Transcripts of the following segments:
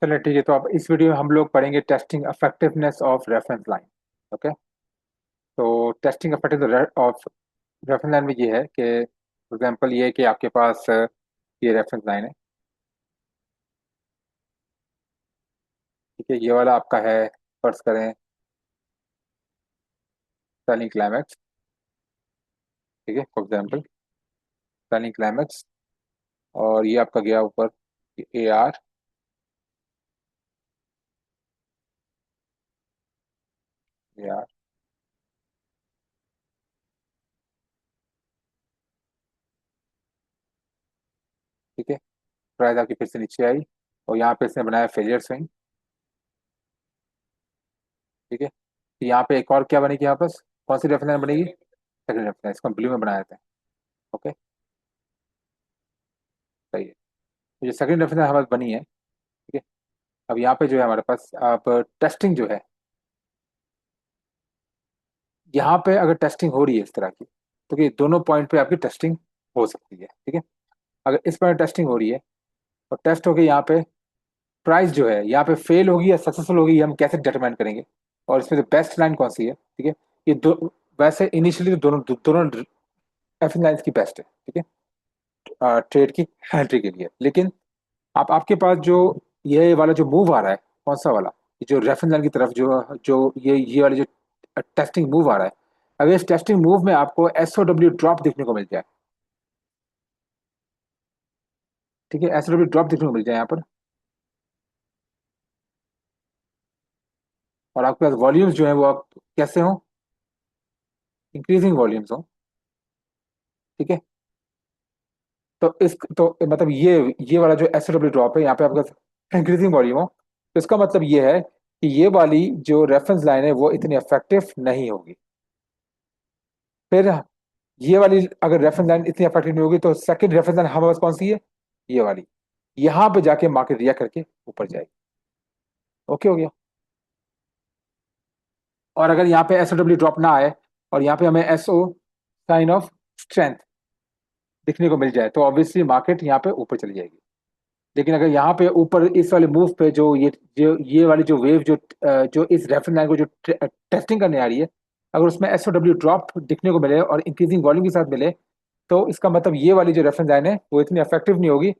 चलिए ठीक है। तो अब इस वीडियो में हम लोग पढ़ेंगे testing effectiveness of reference line. Okay. तो testing effectiveness of reference line में ये है कि फॉर एग्जांपल ये है कि आपके पास ये रेफरेंस लाइन है। ठीक है, ये वाला आपका है, फर्ज करें सेलिंग क्लाइमैक्स। ठीक है, फॉर एग्जांपल सेलिंग क्लाइमैक्स, और ये आपका गया ऊपर ए आर। ए आर, ठीक है। प्राइस आपकी फिर से नीचे आई और यहाँ पे इसने बनाया फेलियर स्विंग। ठीक है, तो यहाँ पे एक और क्या बनेगी, यहाँ पर कौन सी रेफरेंस लाइन बनेगी? सेकंड रेफरेंस लाइन, इसको हम ब्लू में बनाया था। ओके, सही है। तो ये सेकंड रेफरेंस लाइन हमारे पास बनी है। ठीक है, अब यहाँ पे जो है हमारे पास अब टेस्टिंग जो है, यहाँ पे अगर टेस्टिंग हो रही है इस तरह की, तो कि दोनों पॉइंट पे आपकी टेस्टिंग हो सकती है। ठीक है, अगर इस पॉइंट टेस्टिंग हो रही है और टेस्ट होगी यहाँ पे, प्राइस जो है यहाँ पे फेल होगी या सक्सेसफुल होगी, ये हम कैसे डिटरमाइन करेंगे? और इसमें बेस्ट लाइन कौन सी है? ठीक है, ये दो, वैसे इनिशियली तो दोनों एफ लाइन्स की बेस्ट है। ठीक है, ट्रेड की एंट्री के लिए। लेकिन आपके पास जो ये वाला जो मूव आ रहा है, कौन सा वाला, ये जो रेफरेंस लाइन की तरफ जो जो ये वाली जो टेस्टिंग मूव आ रहा है, अगर इस टेस्टिंग मूव में आपको एसओडब्ल्यू ड्रॉप देखने को मिल जाए, ठीक है, एसओडब्ल्यू ड्रॉप देखने को मिल जाए यहाँ पर, और आपके पास वॉल्यूम्स जो है वो आप कैसे हो, इंक्रीजिंग वॉल्यूम्स हो। ठीक है, तो इस तो मतलब ये वाला जो एसओडब्ल्यू ड्रॉप है यहाँ पे आपके पास इंक्रीजिंग वॉल्यूम हो, तो इसका मतलब ये है कि ये वाली जो रेफरेंस लाइन है वो इतनी इफेक्टिव नहीं होगी। फिर ये वाली अगर रेफरेंस लाइन इतनी इफेक्टिव नहीं होगी, तो सेकंड रेफरेंस लाइन हमारे पास कौन सी है? ये वाली। यहाँ पे जाके मार्केट रिएक्ट करके ऊपर जाएगी। ओके हो गया। और अगर यहाँ पे एसओडब्ल्यू ड्रॉप ना आए और यहाँ पे हमें एसओ साइन ऑफ स्ट्रेंथ दिखने को मिल जाए, तो ऑब्वियसली मार्केट यहाँ पे ऊपर चली जाएगी। लेकिन अगर यहाँ पे ऊपर इस वाले मूव पे ये वाली जो वेव जो इस रेफरेंस लाइन को जो टेस्टिंग करने आ रही है, अगर उसमें एसओडब्ल्यू ड्रॉप दिखने को मिले और इंक्रीजिंग वॉल्यूम के साथ मिले, तो इसका मतलब ये वाली जो रेफरेंस लाइन है वो इतनी इफेक्टिव नहीं होगी।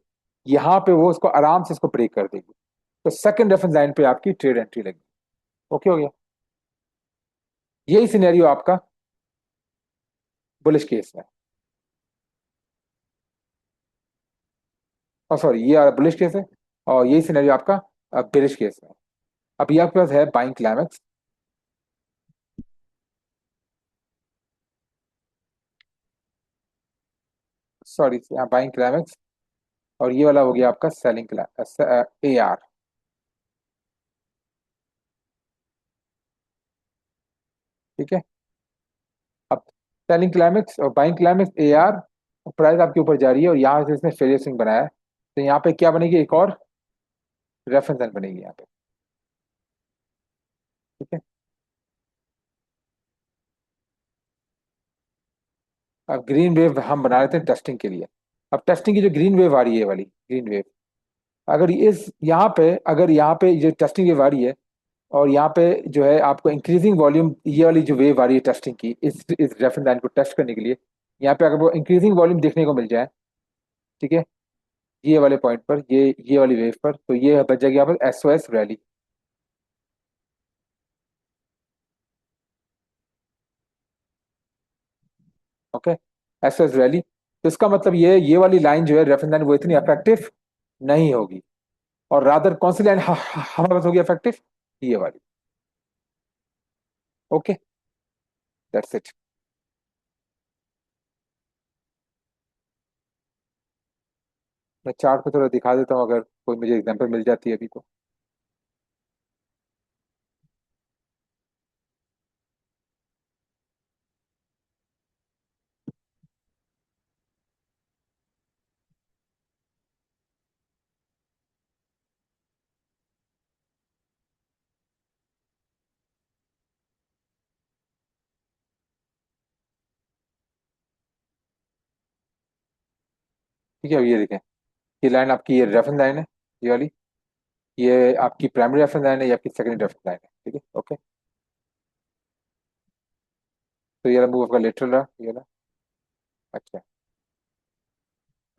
यहाँ पे वो उसको आराम से इसको ब्रेक कर देगी, तो सेकंड रेफरेंस लाइन पे आपकी ट्रेड एंट्री लगी। ओके हो गया। यही सिनेरियो आपका बुलिश केस में, और सॉरी ये बुलिश केस है, और यही सिनेरियो आपका बेरिश केस में। अब ये आपके पास है बाइंग क्लाइमैक्स। सॉरी, यहाँ बाइंग क्लाइमैक्स, और ये वाला हो गया आपका सेलिंग ए आर। ठीक है, अब सेलिंग क्लाइमेक्स और buying climax A R, price आपके ऊपर जा रही है और यहाँ से इसने फेलियर स्विंग बनाया है, तो यहाँ पे क्या बनेगी? एक और रेफरेंस लाइन बनेगी यहाँ पे। ठीक है, अब ग्रीन वेव हम बना रहे थे टेस्टिंग के लिए। अब टेस्टिंग की जो ग्रीन वेव आ रही है, ये वाली ग्रीन वेव, अगर इस यहाँ पे अगर यहाँ पे जो टेस्टिंग वेव आ रही है, और यहाँ पे जो है आपको इंक्रीजिंग वॉल्यूम, ये वाली जो वेव आ रही है टेस्टिंग की, इस रेफरेंस लाइन को टेस्ट करने के लिए, यहाँ पे अगर वो इंक्रीजिंग वॉल्यूम देखने को मिल जाए, ठीक है, ये वाले पॉइंट पर, ये वाली वेव पर, तो ये बच जाएगी यहाँ पर SOS rally. Okay, SOS rally, तो इसका मतलब ये वाली लाइन जो है रेफरेंस लाइन वो इतनी इफेक्टिव नहीं होगी, और रादर कौन सी लाइन हमारे पास होगी इफेक्टिव? ये वाली। Okay, that's it. मैं चार्ट पे थोड़ा दिखा देता हूँ, अगर कोई मुझे एग्जांपल मिल जाती है अभी तो। ठीक है, अब ये देखें, ये लाइन आपकी ये रेफरेंस लाइन है, ये वाली। ये आपकी प्राइमरी रेफरेंस लाइन है, ये आपकी सेकेंडरी रेफरेंस लाइन है, ठीक है, ओके। तो ये मूव आपका लेटरल रहा, ये रहा। अच्छा,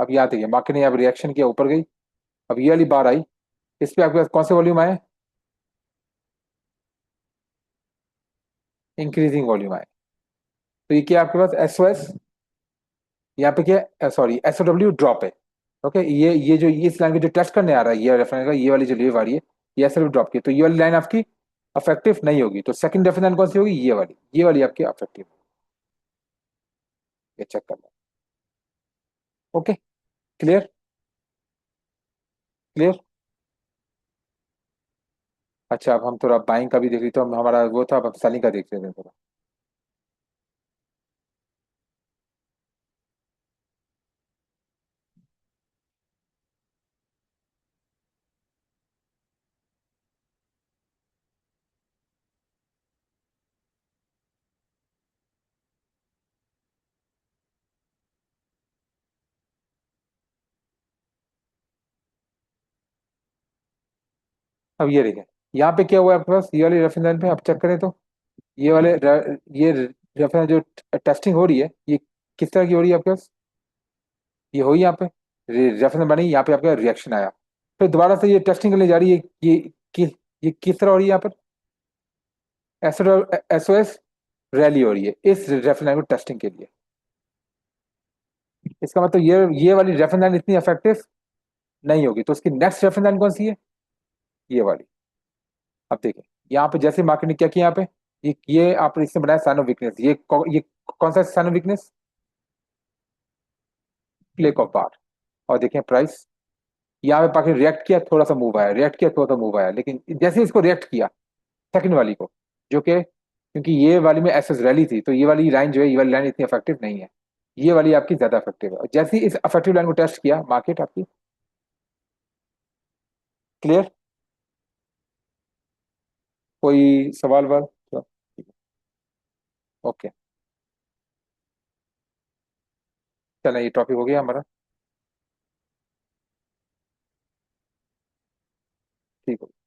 अब यहाँ देखिए मार्केट ने यहाँ रिएक्शन किया, ऊपर गई। अब ये वाली बार आई, इस पे आपके पास कौन से वॉल्यूम आए? इंक्रीजिंग वॉल्यूम आए। तो ये क्या आपके पास SOS, यहाँ पे क्या, सॉरी SOW ड्रॉप है। ओके, ये जो ये इस लाइन को जो टेस्ट करने आ रहा है, ये रेफरेंस का ये वाली जो लीव आ रही है, ये SOW ड्रॉप की, तो ये वाली लाइन आपकी अफेक्टिव नहीं होगी। तो सेकंड रेफरेंस लाइन कौन सी होगी? ये वाली आपकी अफेक्टिव। ये चेक करना। Okay, clear? क्लियर। अच्छा, अब हम थोड़ा बाइंग का भी देख रही, तो हम हमारा वो था, अब हम सेलिंग का देख लेते हैं थोड़ा। अब ये देखें, यहाँ पे क्या हुआ है आपके पास, ये वाली रेफरेंस लाइन पे आप चेक करें तो ये रेफरेंस जो टेस्टिंग हो रही है, ये किस तरह की हो रही है आपके पास? ये हुई यहाँ पे रेफरेंस बनी, यहाँ पे आपका रिएक्शन आया, फिर दोबारा से ये टेस्टिंग करने जा रही है। ये किस तरह हो रही है यहाँ पर? SOS रैली हो रही है इस रेफरेंस लाइन को टेस्टिंग के लिए। इसका मतलब ये वाली रेफरेंस लाइन इतनी इफेक्टिव नहीं होगी, तो उसकी नेक्स्ट रेफरेंस लाइन कौन सी है? ये वाली। अब देखिए, यहाँ पे जैसे मार्केट ने क्या किया, यहाँ पे ये आप इसने बनाया साइन ऑफ वीकनेस। ये कौन सा sign of weakness? Click of bar. और देखें प्राइस, यहाँ पे पाके रिएक्ट किया, थोड़ा सा मूव आया, रिएक्ट किया, थोड़ा सा मूव आया, लेकिन जैसे इसको रिएक्ट किया सेकंड वाली को, जो कि क्योंकि ये वाली में एसएस रैली थी, तो ये वाली लाइन जो है, ये वाली लाइन इतनी इफेक्टिव नहीं है, ये वाली आपकी ज्यादा इफेक्टिव है। और जैसे ही इस इफेक्टिव लाइन को टेस्ट किया मार्केट आपकी, क्लियर? कोई सवाल वाल? ओके, चलो ये टॉपिक हो गया हमारा। ठीक है।